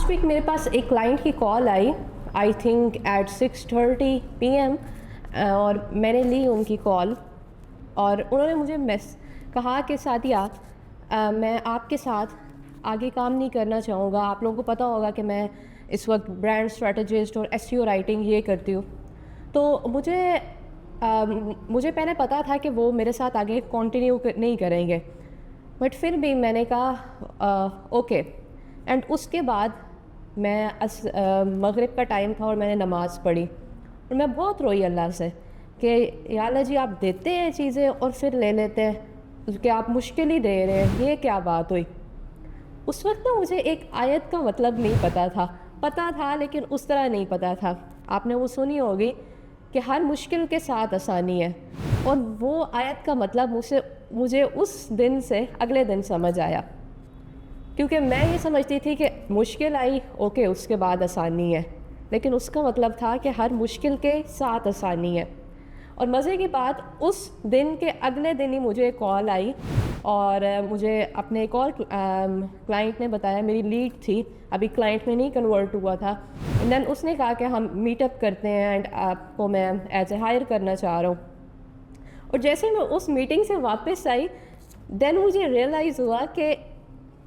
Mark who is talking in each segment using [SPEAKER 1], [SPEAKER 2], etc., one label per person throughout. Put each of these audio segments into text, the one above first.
[SPEAKER 1] Week میرے پاس ایک client کی کال آئی آئی تھنک ایٹ 6:30 PM اور میں نے لی ان کی کال اور انہوں نے مجھے کہا کہ سعدیہ میں آپ کے ساتھ آگے کام نہیں کرنا چاہوں گا. آپ لوگوں کو پتہ ہوگا کہ میں اس وقت برانڈ اسٹریٹجسٹ اور SEO رائٹنگ یہ کرتی ہوں. تو مجھے پہلے پتہ تھا کہ وہ میرے ساتھ آگے کنٹینیو نہیں کریں گے, بٹ پھر بھی میں نے کہا اوکے. اینڈ اس کے بعد میں مغرب کا ٹائم تھا اور میں نے نماز پڑھی اور میں بہت روئی اللہ سے کہ یا اللہ جی آپ دیتے ہیں چیزیں اور پھر لے لیتے ہیں کہ آپ مشکل ہی دے رہے ہیں, یہ کیا بات ہوئی. اس وقت نا مجھے ایک آیت کا مطلب نہیں پتہ تھا لیکن اس طرح نہیں پتہ تھا. آپ نے وہ سنی ہوگی کہ ہر مشکل کے ساتھ آسانی ہے, اور وہ آیت کا مطلب مجھے اس دن سے اگلے دن سمجھ آیا, کیونکہ میں یہ سمجھتی تھی کہ مشکل آئی اوکے اس کے بعد آسانی ہے, لیکن اس کا مطلب تھا کہ ہر مشکل کے ساتھ آسانی ہے. اور مزے کی بات اس دن کے اگلے دن ہی مجھے کال آئی اور مجھے اپنے ایک اور کلائنٹ نے بتایا, میری لیڈ تھی ابھی کلائنٹ میں نہیں کنورٹ ہوا تھا, دین اس نے کہا کہ ہم میٹ اپ کرتے ہیں اینڈ آپ کو میں ایز اے ہائر کرنا چاہ رہا ہوں. اور جیسے میں اس میٹنگ سے واپس آئی دین مجھے ریئلائز ہوا کہ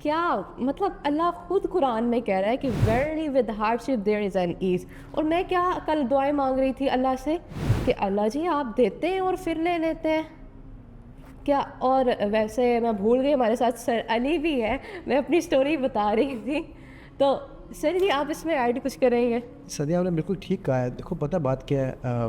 [SPEAKER 1] کیا مطلب اللہ خود قرآن میں کہہ رہا ہے کہ verily with hardship there is an ease. اور میں کیا کل دعائیں مانگ رہی تھی اللہ سے کہ اللہ جی آپ دیتے ہیں اور پھر لے لیتے ہیں کیا. اور ویسے میں بھول گئی ہمارے ساتھ سر علی بھی ہے, میں اپنی سٹوری بتا رہی تھی. تو سر جی آپ اس میں ایڈ کچھ کریں گے؟
[SPEAKER 2] سعدیہ آپ نے بالکل ٹھیک کہا ہے. دیکھو پتہ بات کیا ہے,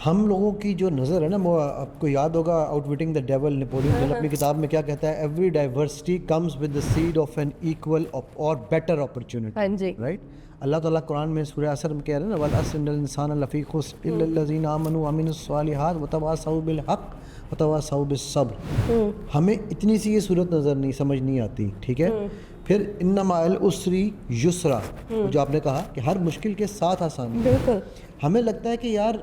[SPEAKER 2] ہم لوگوں کی جو نظر ہے نا, وہ آپ کو یاد ہوگا outwitting the devil, Napoleon Hill اپنی کتاب میں کیا کہتا ہے, every diversity comes with the seed of an equal or better opportunity.
[SPEAKER 1] ہاں جی
[SPEAKER 2] رائٹ. اللہ تعالیٰ قرآن میں سورہ عصر میں کہہ رہے ہیں نا, والعصر ان الانسان لفی خسر الا الذین آمنوا وعملوا الصالحات وتواصوا بالحق وتواصوا بالصبر. ہمیں اتنی سی یہ صورت نظر نہیں سمجھ نہیں آتی, ٹھیک ہے. پھر ان مع العسر یسرا, جو آپ نے کہا کہ ہر مشکل کے ساتھ آسانی.
[SPEAKER 1] بالکل.
[SPEAKER 2] ہمیں لگتا ہے کہ یار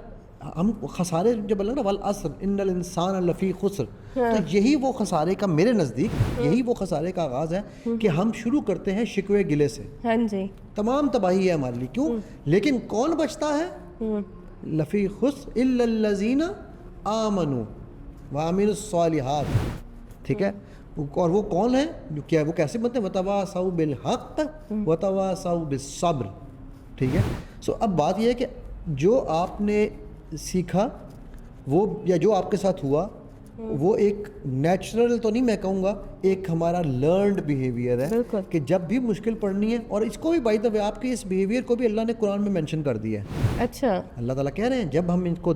[SPEAKER 2] ہم خسارے جب لگ رہا والعصر ان الانسان لفی خسر, تو یہی وہ خسارے کا, میرے نزدیک یہی وہ خسارے کا آغاز ہے کہ ہم شروع کرتے ہیں شکوے گلے سے.
[SPEAKER 1] ہاں جی.
[SPEAKER 2] تمام تباہی ہے ہمارے لیے. کیوں؟ لیکن کون بچتا ہے؟ لفی خسر الا الذین آمنوا وعملوا الصالحات. ٹھیک ہے. اور وہ کون ہیں جو کیا وہ کیسے بنتے ہیں؟ وتواصوا بالحق وتواصوا بالصبر. ٹھیک ہے. سو اب بات یہ ہے کہ جو آپ نے سیکھا وہ یا جو آپ کے ساتھ ہوا وہ ایک نیچرل تو نہیں میں کہوں گا, ایک ہمارا لرنڈ بیہیویئر ہے کہ جب بھی مشکل پڑنی ہے, اور اس کو بھی بائی دا وے آپ کے اس بیہیویئر کو بھی اللہ نے قرآن میں مینشن کر دیا ہے.
[SPEAKER 1] اچھا.
[SPEAKER 2] اللہ تعالیٰ کہہ رہے ہیں جب ہم ان کو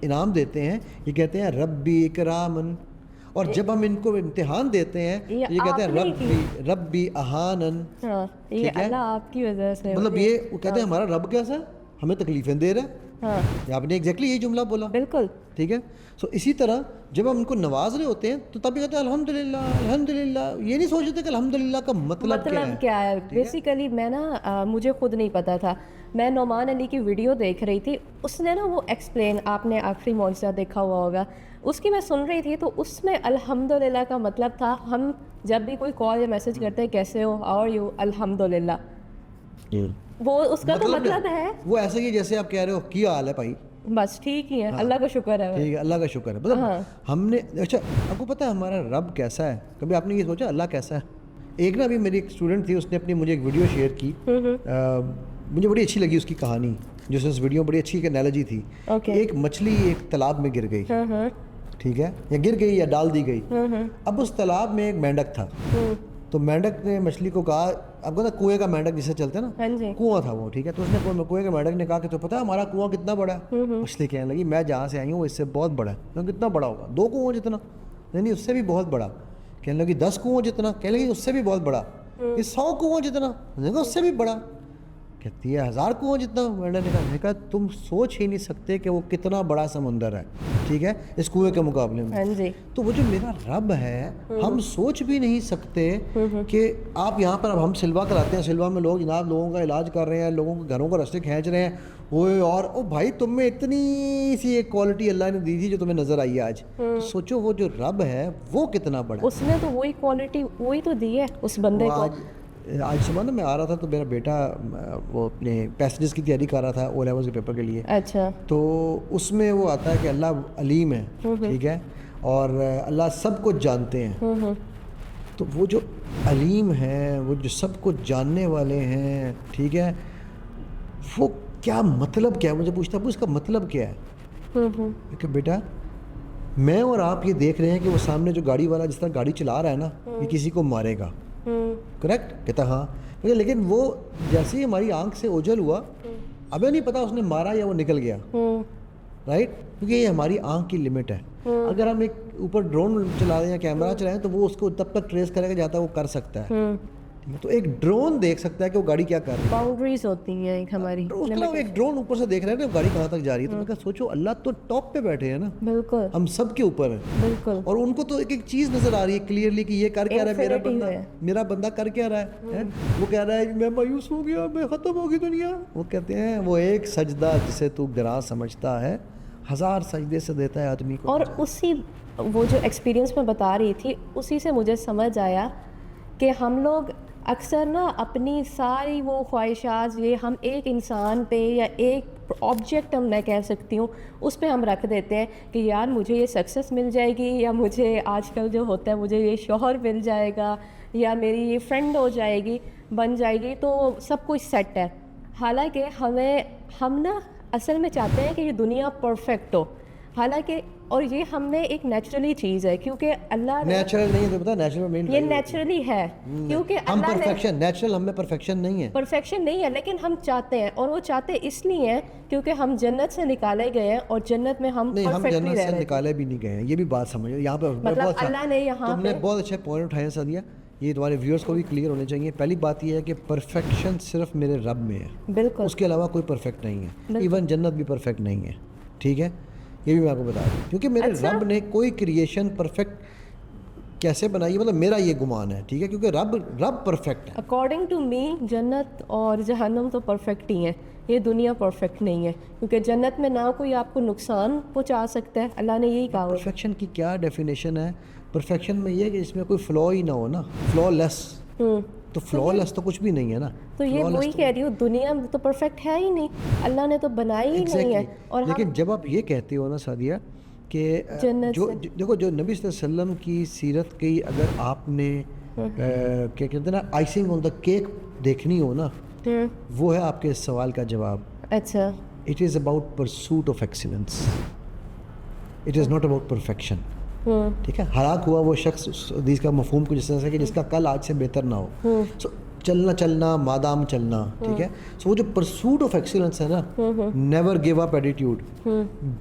[SPEAKER 2] انعام دیتے ہیں یہ کہتے ہیں ربی اکرامن, اور جب ہم ان کو امتحان دیتے ہیں یہ کہتے ہیں ربی اہانن.
[SPEAKER 1] یہ اللہ آپ کی وجہ سے,
[SPEAKER 2] مطلب یہ وہ کہتے ہیں ہمارا رب کیسا ہے, ہمیں تکلیفیں دے رہا ہے. آپ نے ایگزیکٹلی یہی جملہ بولا.
[SPEAKER 1] بالکل.
[SPEAKER 2] ٹھیک ہے. سو اسی طرح جب ہم ان کو نواز رہے ہوتے ہیں تو تب یہ کہتے ہیں الحمدللہ الحمدللہ, یہ نہیں سوچتے کہ الحمدللہ کا مطلب
[SPEAKER 1] کیا ہے. بیسیکلی میں نا مجھے خود نہیں پتا تھا, میں نعمان علی کی ویڈیو دیکھ رہی تھی, اس نے نا وہ ایکسپلین, آپ نے آخری معجزہ دیکھا ہوا ہوگا, اس کی میں سن رہی تھی, تو اس میں الحمدللہ کا مطلب تھا ہم جب بھی کوئی کال یا میسج کرتے ہیں کیسے ہو, ہاؤ آر یو, الحمدللہ. وہ اس کا تو مطلب ہے
[SPEAKER 2] وہ ایسا ہی جیسے آپ کہہ رہے ہو کیا حال ہے بھائی,
[SPEAKER 1] بس ٹھیک ہی ہے, اللہ کا شکر ہے.
[SPEAKER 2] ٹھیک ہے, اللہ کا شکر ہے. مطلب ہم نے, اچھا آپ کو پتہ ہے ہمارا رب کیسا ہے؟ کبھی آپ نے یہ سوچا اللہ کیسا ہے؟ ایک نا ابھی میری ایک اسٹوڈنٹ تھی, اس نے اپنی مجھے ایک ویڈیو شیئر کی, مجھے بڑی اچھی لگی اس کی کہانی, جس اس ویڈیو میں بڑی اچھی ایک انالوجی تھی. ایک مچھلی ایک تالاب میں گر گئی, ٹھیک ہے, یا گر گئی یا ڈال دی گئی. اب اس تالاب میں ایک مینڈک تھا, تو مینڈک نے مچھلی کو کہا, آپ کو کنویں کا مینڈک جسے چلتے ہیں نا, کنواں تھا وہ, ٹھیک ہے, تو اس نے کنویں کا مینڈک نے کہا کہ تو پتہ ہے ہمارا کنواں کتنا بڑا ہے؟ مچھلی کہنے لگی میں جہاں سے آئی ہوں اس سے بہت بڑا ہے. کتنا بڑا ہوگا؟ 2 کنویں جتنا. نہیں اس سے بھی بہت بڑا. کہنے لگی 10 کنویں جتنا. کہنے لگی اس سے بھی بہت بڑا. یہ 100 کنویں جتنا. اس سے بھی بڑا. کہتی ہے 1000 کنویں جتنا. میں نے کہا تم سوچ ہی نہیں سکتے کہ وہ کتنا بڑا سمندر ہے, ٹھیک ہے, اس کنویں کے مقابلے میں. تو وہ جو میرا رب ہے ہم سوچ بھی نہیں سکتے کہ آپ یہاں پر, اب ہم سلوا کراتے ہیں, سلوا میں لوگ جناب لوگوں کا علاج کر رہے ہیں, لوگوں کے گھروں کو رستے کھینچ رہے ہیں, اور او بھائی تم میں اتنی سی ایک کوالٹی اللہ نے دی تھی جو تمہیں نظر آئی ہے آج. تو سوچو وہ جو رب ہے وہ کتنا بڑا ہے.
[SPEAKER 1] اس نے تو وہی کوالٹی وہی تو دی ہے اس بندے کو.
[SPEAKER 2] آج صبح نا میں آ رہا تھا تو میرا بیٹا وہ اپنے پیسیجز کی تیاری کر رہا تھا او لیولز کے پیپر کے لیے.
[SPEAKER 1] اچھا.
[SPEAKER 2] تو اس میں وہ آتا ہے کہ اللہ علیم ہے, ٹھیک ہے, اور اللہ سب کچھ جانتے ہیں. تو وہ جو علیم ہیں, وہ جو سب کچھ جاننے والے ہیں, ٹھیک ہے, وہ کیا مطلب کیا ہے؟ مجھے پوچھتا ہے اس کا مطلب کیا ہے. کہ بیٹا میں اور آپ یہ دیکھ رہے ہیں کہ وہ سامنے جو گاڑی والا جس طرح گاڑی چلا رہا ہے نا, یہ کسی کو مارے گا, کریکٹ؟ کہتا ہاں. لیکن وہ جیسے ہی ہماری آنکھ سے اوجھل ہوا, ابھی نہیں پتا اس نے مارا یا وہ نکل گیا, رائٹ, کیونکہ یہ ہماری آنکھ کی لمٹ ہے. اگر ہم ایک اوپر ڈرون چلا رہے ہیں یا کیمرہ چلائیں تو وہ اس کو تب تک ٹریس کرے گا جاتا ہے وہ کر سکتا ہے. تو ایک ڈرون دیکھ سکتا ہے کہ وہ گاڑی کیا کر رہی ہے,
[SPEAKER 1] باؤنڈریز ہوتی ہیں ایک ہماری.
[SPEAKER 2] اس کے علاوہ ایک ڈرون اوپر سے دیکھ رہا ہے کہ گاڑی کہاں تک جا رہی ہے. تو میں کہا سوچو اللہ تو ٹاپ پہ بیٹھے ہیں نا,
[SPEAKER 1] بالکل
[SPEAKER 2] ہم سب کے اوپر ہیں,
[SPEAKER 1] بالکل,
[SPEAKER 2] اور ان کو تو ایک ایک چیز نظر آ رہی ہے کلیئرلی کہ یہ کر کیا رہا ہے, میرا بندہ کر کیا رہا ہے. وہ کہہ رہا ہے میں مایوس ہو گیا, میں ختم ہو گئی دنیا. وہ کہتے ہیں وہ ایک سجدہ جسے تو گراں سمجھتا ہے 1000 سجدے سے دیتا ہے آدمی کو.
[SPEAKER 1] اور اسی وہ جو ایکسپیرینس میں بتا رہی تھی اسی سے مجھے سمجھ آیا کہ ہم لوگ اکثر نا اپنی ساری وہ خواہشات یہ ہم ایک انسان پہ یا ایک آبجیکٹ ہم میں کہہ سکتی ہوں اس پہ ہم رکھ دیتے ہیں کہ یار مجھے یہ سکسیس مل جائے گی, یا مجھے آج کل جو ہوتا ہے مجھے یہ شوہر مل جائے گا, یا میری یہ فرینڈ ہو جائے گی, بن جائے گی, تو سب کچھ سیٹ ہے. حالانکہ ہم نا اصل میں چاہتے ہیں کہ یہ دنیا پرفیکٹ ہو, حالانکہ اور یہ ہم میں ایک نیچرلی چیز ہے, کیونکہ اللہ
[SPEAKER 2] نیچرل نہیں ہے, پتہ نیچرل
[SPEAKER 1] یہ نیچرلی ہے, کیونکہ
[SPEAKER 2] ہم
[SPEAKER 1] اللہ
[SPEAKER 2] پرفیکشن نیچرل ہم میں پرفیکشن نہیں ہے,
[SPEAKER 1] پرفیکشن نہیں ہے, لیکن ہم چاہتے ہیں, اور وہ چاہتے اس لیے ہیں کیونکہ ہم جنت سے نکالے گئے ہیں, اور جنت میں ہم
[SPEAKER 2] جنت سے نکالے بھی نہیں گئے ہیں. یہ بھی بات سمجھو یہاں پہ,
[SPEAKER 1] مطلب اللہ نے یہاں
[SPEAKER 2] تم نے بہت اچھے پوائنٹ اٹھائے ہیں سعدیہ, یہ تمہارے ویورز کو بھی کلیئر ہونے چاہیے. پہلی بات یہ ہے کہ پرفیکشن صرف میرے رب میں ہے,
[SPEAKER 1] بالکل,
[SPEAKER 2] اس کے علاوہ کوئی پرفیکٹ نہیں ہے, ایون جنت بھی پرفیکٹ نہیں ہے, ٹھیک ہے, یہ بھی میں آپ کو بتا دوں, کیونکہ میرے رب نے کوئی کریشن پرفیکٹ کیسے بنائی ہے, مطلب میرا یہ گمان ہے, ٹھیک ہے, کیونکہ رب پرفیکٹ ہے.
[SPEAKER 1] اکارڈنگ ٹو می جنت اور جہنم تو پرفیکٹ ہی ہیں, یہ دنیا پرفیکٹ نہیں ہے, کیونکہ جنت میں نہ کوئی آپ کو نقصان پہنچا سکتا ہے, اللہ نے یہی کہا.
[SPEAKER 2] پرفیکشن کی کیا ڈیفینیشن ہے؟ پرفیکشن میں یہ ہے کہ اس میں کوئی فلو ہی نہ ہو نا, فلو لیس. تو فلو لیس تو کچھ بھی نہیں ہے نا.
[SPEAKER 1] تو یہ وہی کہہ رہی ہوں, دنیا تو پرفیکٹ ہے ہی نہیں, اللہ نے تو بنائی ہی نہیں ہے. اور
[SPEAKER 2] لیکن جب آپ یہ کہتے ہو نا سعدیہ کہ جو دیکھو جو نبی صلی اللہ علیہ وسلم کی سیرت کی اگر آپ نے کیا کہتے ہیں نا آئسنگ آن دا کیک دیکھنی ہو نا, وہ ہے آپ کے اس سوال کا جواب.
[SPEAKER 1] اچھا,
[SPEAKER 2] it is about pursuit of excellence, it is not about perfection. ٹھیک ہے, ہلاک ہوا وہ شخص, حدیث کا مفہوم کچھ اس طرح سے کہ جس کا کل آج سے بہتر نہ ہو. سو چلنا مادام چلنا, ٹھیک ہے. سو وہ جو پرسوٹ آف ایکسیلنس ہے نا, never give up attitude,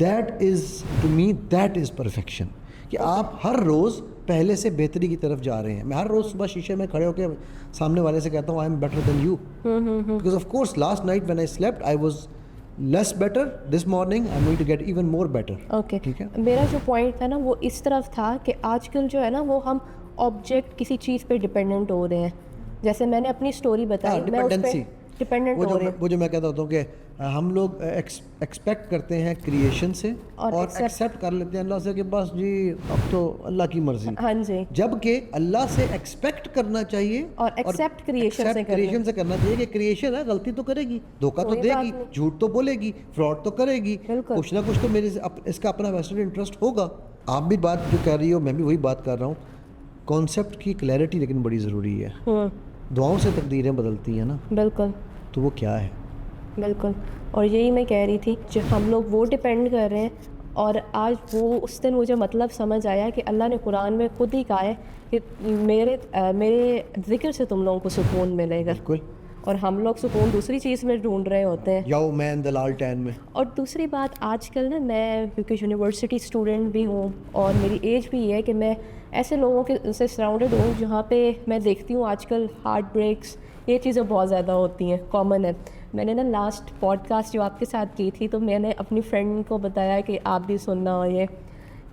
[SPEAKER 2] that is to me that is perfection. کہ آپ ہر روز پہلے سے بہتری کی طرف جا رہے ہیں. میں ہر روز صبح شیشے میں کھڑے ہو کے سامنے والے سے کہتا ہوں I am better than you, because of course last night when I slept I was less better, this morning I am going to get even more better.
[SPEAKER 1] Okay,
[SPEAKER 2] ٹھیک ہے.
[SPEAKER 1] میرا جو پوائنٹ تھا نا وہ اس طرف تھا کہ آج کل جو ہے نا وہ ہم آبجیکٹ کسی چیز پہ ڈپینڈنٹ ہو رہے ہیں. جیسے میں نے اپنی اسٹوری بتائی, میں اس پہ ڈپینڈنٹ ہو رہے ہیں.
[SPEAKER 2] وہ جو میں کہتا ہوتا ہوں کہ ہم لوگ ایکسپیکٹ کرتے ہیں کریشن سے اور ایکسیپٹ کر لیتے ہیں اللہ سے کہ بس جی اب تو اللہ کی مرضی.
[SPEAKER 1] ہاں جی,
[SPEAKER 2] جبکہ اللہ سے ایکسپیکٹ کرنا چاہیے
[SPEAKER 1] اور ایکسیپٹ کریشن
[SPEAKER 2] سے کرنا چاہیے کہ کریشن ہے, غلطی تو کرے گی, دھوکہ تو دے گی, جھوٹ تو بولے گی, فراڈ تو کرے گی, کچھ نہ کچھ تو میرے اس کا اپنا ویسٹڈ انٹرسٹ ہوگا. آپ بھی بات جو کر رہی ہو میں بھی وہی بات کر رہا ہوں. کانسیپٹ کی کلیئرٹی لیکن بڑی ضروری ہے. دعاؤں سے تقدیریں بدلتی ہیں نا, بالکل, تو وہ کیا ہے؟ بالکل,
[SPEAKER 1] اور یہی میں کہہ رہی تھی جو ہم لوگ وہ ڈپینڈ کر رہے ہیں. اور آج وہ اس دن مجھے مطلب سمجھ آیا کہ اللہ نے قرآن میں خود ہی کہا ہے کہ میرے ذکر سے تم لوگوں کو سکون ملے گا.
[SPEAKER 2] بالکل,
[SPEAKER 1] اور ہم لوگ سکون دوسری چیز میں ڈھونڈ رہے ہوتے ہیں,
[SPEAKER 2] یو مین دلال ٹین میں.
[SPEAKER 1] اور دوسری بات آج کل نا میں کیونکہ یونیورسٹی اسٹوڈنٹ بھی ہوں اور میری ایج بھی یہ ہے کہ میں ایسے لوگوں کے سے سراؤنڈڈ ہوں جہاں پہ میں دیکھتی ہوں آج کل ہارٹ بریکس یہ چیزیں بہت زیادہ ہوتی ہیں, کامن ہے. میں نے نا لاسٹ پوڈ کاسٹ جو آپ کے ساتھ کی تھی تو میں نے اپنی فرینڈ کو بتایا کہ آپ بھی سننا ہو. یہ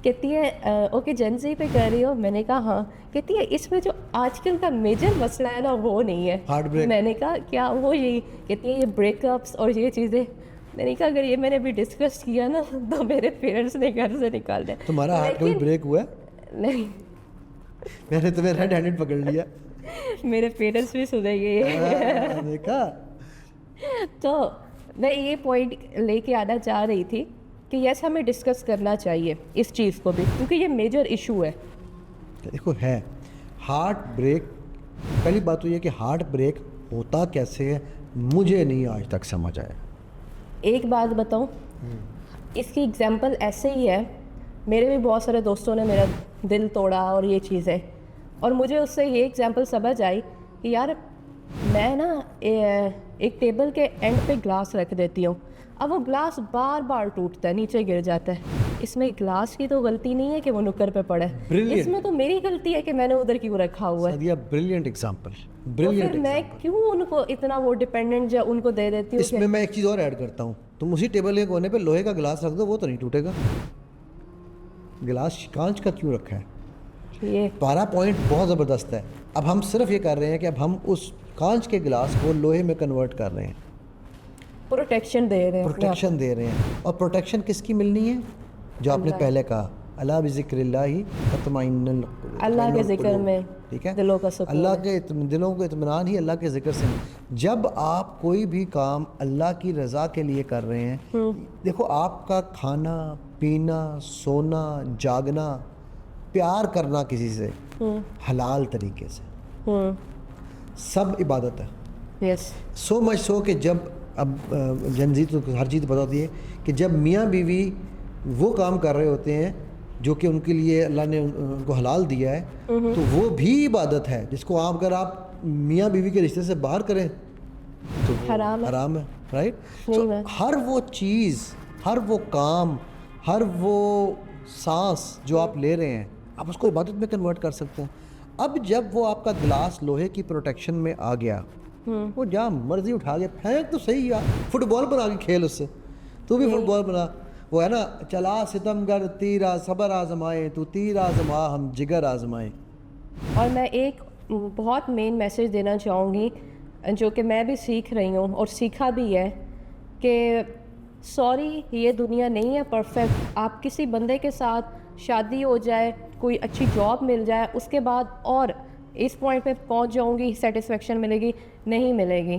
[SPEAKER 1] کہتی ہے اوکے جن زی پہ کر رہی ہو؟ میں نے کہا ہاں. کہتی ہے اس میں جو آج کل کا میجر مسئلہ ہے نا وہ نہیں ہے ہارٹ بریک. میں نے کہا کیا وہ یہی؟ کہتی ہے یہ بریک اپس اور یہ چیزیں. میں نے کہا اگر یہ میں نے ابھی ڈسکس کیا نا تو میرے پیرنٹس نے گھر سے نکال دیا.
[SPEAKER 2] تمہارا ہارٹ کبھی بریک ہوا ہے؟
[SPEAKER 1] نہیں,
[SPEAKER 2] میں نے تمہیں ریڈ ہینڈڈ پکڑ لیا.
[SPEAKER 1] میرے پیرنٹس بھی سنیں گے
[SPEAKER 2] دیکھا.
[SPEAKER 1] تو میں یہ پوائنٹ لے کے آنا چاہ رہی تھی کہ یس ہمیں ڈسکس کرنا چاہیے اس چیز کو بھی, کیونکہ یہ میجر ایشو ہے.
[SPEAKER 2] دیکھو ہے ہارٹ بریک. پہلی بات تو یہ کہ ہارٹ بریک ہوتا کیسے ہے مجھے نہیں آج تک سمجھ آیا.
[SPEAKER 1] ایک بات بتاؤں, اس کی اگزامپل ایسے ہی ہے, میرے بھی بہت سارے دوستوں نے میرا دل توڑا اور یہ چیزیں, اور مجھے اس سے یہ اگزامپل سمجھ آئی کہ یار میں نا ایک ٹیبل کے اینڈ پہ گلاس رکھ دیتی ہوں, اب وہ گلاس بار بار ٹوٹتا ہے, نیچے گر جاتا ہے. اس میں گلاس کی تو غلطی نہیں ہے کہ وہ نکر پہ پڑے, اس میں تو میری غلطی ہے کہ میں نے ادھر کیوں رکھا ہوا ہے.
[SPEAKER 2] سادیہ بریلینٹ ایگزامپل,
[SPEAKER 1] تو
[SPEAKER 2] بریلینٹ.
[SPEAKER 1] پھر میں کیوں ان کو اتنا وہ ڈپینڈنٹ جو ان کو دے دیتی ہوں.
[SPEAKER 2] اس میں میں ایک چیز اور ایڈ کرتا ہوں, تم اسی ٹیبل کے کونے پہ لوہے کا گلاس رکھ دو, وہ تو نہیں ٹوٹے گا. گلاس کانچ کا کیوں رکھا ہے؟
[SPEAKER 1] یہ
[SPEAKER 2] پارا پوائنٹ بہت زبردست ہے. اب ہم صرف یہ کر رہے ہیں کہ اب ہم اس کانچ کے گلاس کو لوہے میں کنورٹ کر رہے ہیں,
[SPEAKER 1] پروٹیکشن دے رہے ہیں,
[SPEAKER 2] پروٹیکشن دے رہے ہیں. اور پروٹیکشن کس کی ملنی ہے؟ جو آپ نے پہلے کہا, اللہ بذکر اللہ تطمئن القلوب,
[SPEAKER 1] اللہ کے ذکر میں
[SPEAKER 2] ٹھیک ہے,
[SPEAKER 1] دلوں کا سکون.
[SPEAKER 2] اللہ کے دلوں کو اطمینان ہی اللہ کے ذکر سے. جب آپ کوئی بھی کام اللہ کی رضا کے لیے کر رہے ہیں, دیکھو آپ کا کھانا پینا, سونا, جاگنا, پیار کرنا کسی سے حلال طریقے سے, سب عبادت ہے.
[SPEAKER 1] یس,
[SPEAKER 2] سو مچ سو کہ جب اب جنزی تو ہر چیز بتاتی ہے کہ جب میاں بیوی وہ کام کر رہے ہوتے ہیں جو کہ ان کے لیے اللہ نے ان کو حلال دیا ہے, تو وہ بھی عبادت ہے, جس کو اگر آپ میاں بیوی کے رشتے سے باہر کریں تو حرام ہے. رائٹ. ہر وہ چیز, ہر وہ کام, ہر وہ سانس جو آپ لے رہے ہیں, آپ اس کو عبادت میں کنورٹ کر سکتے ہیں. اب جب وہ آپ کا گلاس لوہے کی پروٹیکشن میں آ گیا, وہ جہاں مرضی اٹھا کے پھینک تو صحیح یار, فٹ بال بنا کے کھیل اس سے, تو بھی فٹ بال بنا. وہ ہے نا, چلا ستم گر تیرا صبر آزمائے, تو تیر آزما ہم جگر آزمائیں.
[SPEAKER 1] اور میں ایک بہت مین میسیج دینا چاہوں گی جو کہ میں بھی سیکھ رہی ہوں اور سیکھا بھی ہے, کہ سوری یہ دنیا نہیں ہے پرفیکٹ. آپ کسی بندے کے ساتھ شادی ہو جائے, کوئی اچھی جاب مل جائے, اس کے بعد اور اس پوائنٹ پہ پہنچ جاؤں گی, سیٹسفیکشن ملے گی, نہیں ملے گی,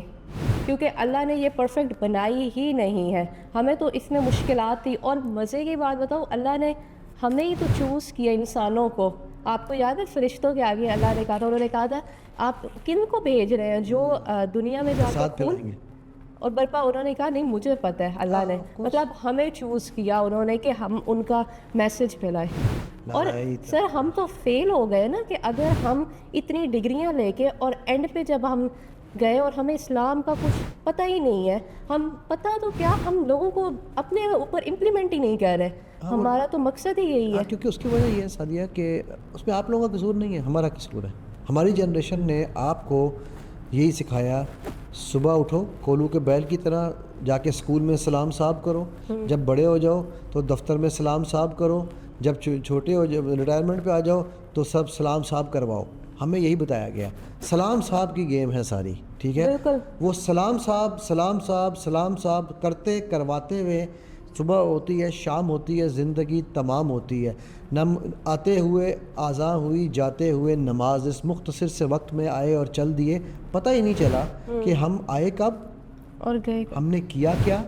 [SPEAKER 1] کیونکہ اللہ نے یہ پرفیکٹ بنائی ہی نہیں ہے. ہمیں تو اس میں مشکلات تھی. اور مزے کی بات بتاؤ, اللہ نے ہمیں ہی تو چوز کیا انسانوں کو. آپ کو یاد ہے فرشتوں کے آگے اللہ نے کہا تھا, انہوں نے کہا تھا آپ کن کو بھیج رہے ہیں جو دنیا میں جا کر خون اور برپا. انہوں نے کہا نہیں مجھے پتہ ہے, اللہ نے مطلب ہمیں چوز کیا انہوں نے کہ ہم ان کا میسج پھیلائیں. اور سر ہم تو فیل ہو گئے نا, کہ اگر ہم اتنی ڈگریاں لے کے اور اینڈ پہ جب ہم گئے اور ہمیں اسلام کا کچھ پتہ ہی نہیں ہے, ہم پتہ تو کیا ہم لوگوں کو اپنے اوپر امپلیمنٹ ہی نہیں کر رہے. ہمارا تو مقصد ہی یہی ہے.
[SPEAKER 2] کیونکہ اس کی وجہ یہ ہے سادیہ کہ اس میں آپ لوگوں کا قصور نہیں ہے, ہمارا قصور ہے. ہماری جنریشن نے آپ کو یہی سکھایا, صبح اٹھو کولو کے بیل کی طرح جا کے اسکول میں سلام صاحب کرو, جب بڑے ہو جاؤ تو دفتر میں سلام صاحب کرو, جب چھوٹے ہو جب ریٹائرمنٹ پہ آ جاؤ تو سب سلام صاحب کرواؤ. ہمیں یہی بتایا گیا, سلام صاحب کی گیم ہے ساری, ٹھیک ہے. وہ سلام صاحب سلام صاحب سلام صاحب کرتے کرواتے ہوئے صبح ہوتی ہے, شام ہوتی ہے, زندگی تمام ہوتی ہے. آتے ہوئے آذاں ہوئی, جاتے ہوئے نماز, اس مختصر سے وقت میں آئے اور چل دیے. پتہ ہی نہیں چلا کہ ہم آئے کب
[SPEAKER 1] اور گئے,
[SPEAKER 2] ہم نے کیا کیا,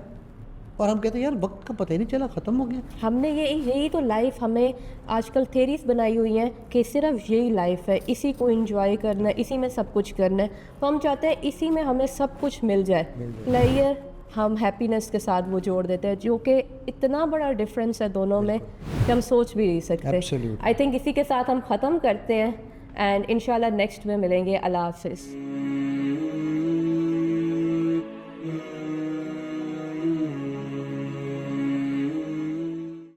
[SPEAKER 2] اور ہم کہتے ہیں یار وقت کا پتہ ہی نہیں چلا, ختم ہو گیا.
[SPEAKER 1] ہم نے یہی تو لائف, ہمیں آج کل تھیریز بنائی ہوئی ہیں کہ صرف یہی لائف ہے, اسی کو انجوائے کرنا ہے, اسی میں سب کچھ کرنا ہے. تو ہم چاہتے ہیں اسی میں ہمیں سب کچھ مل جائے. لیئر ہم ہیپینس کے ساتھ وہ جوڑ دیتے ہیں, جو کہ اتنا بڑا ڈفرینس ہے دونوں میں کہ ہم سوچ بھی نہیں سکتے. آئی تھنک اسی کے ساتھ ہم ختم کرتے ہیں, اینڈ انشاءاللہ نیکسٹ میں ملیں گے. اللہ حافظ.